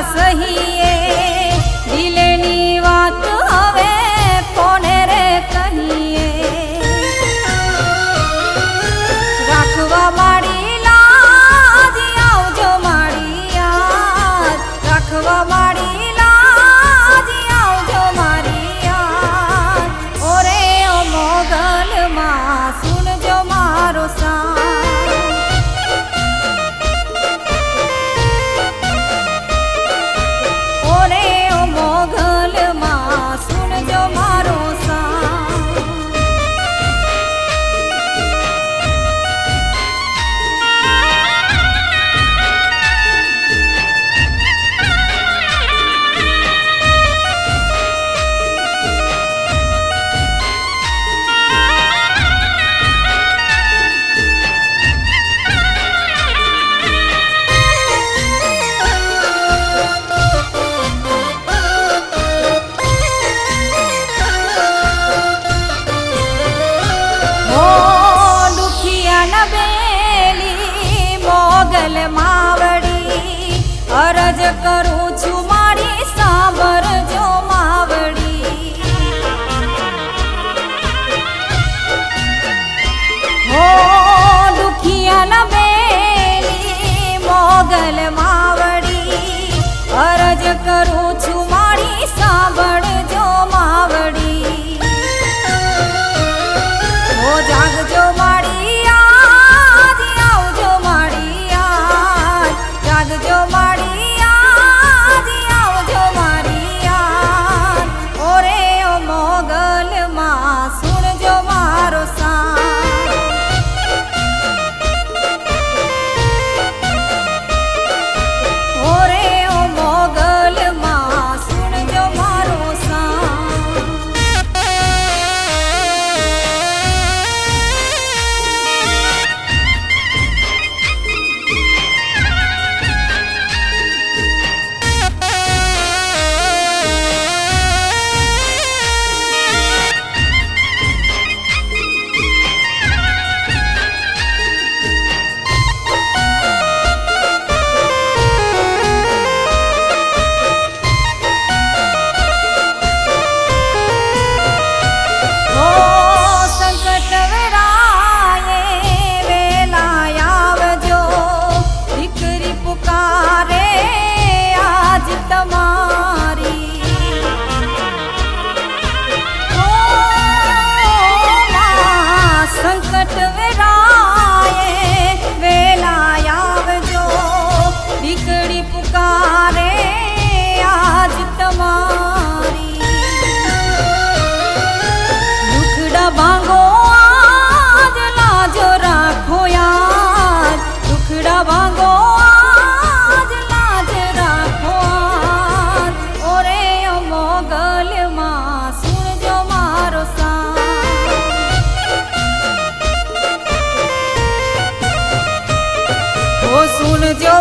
સહીએ દિલની વાત હવે કોને રે કહીએ રાખવા માડી લાજ આવજો માડી યાદ રાખવા માડી લાજ આવજો મારી યાદ ઓરે ઓ મોગલમાં સુનજો મારો સાથ માવડી અરજ કરું છું મારી સાંભળજો માવડી હો દુખિયાના બેલી મોગલ માવડી અરજ કરું છું મારી સાંભળજો માવડી હો જાગજો માડી જાગજો માડી યાદ આવજો મારી યાદ ઓરે ઓ મોગલમાં સુણજો મારો સાથ ઓરે ઓ મોગલમાં સુણજો મારો સુનજો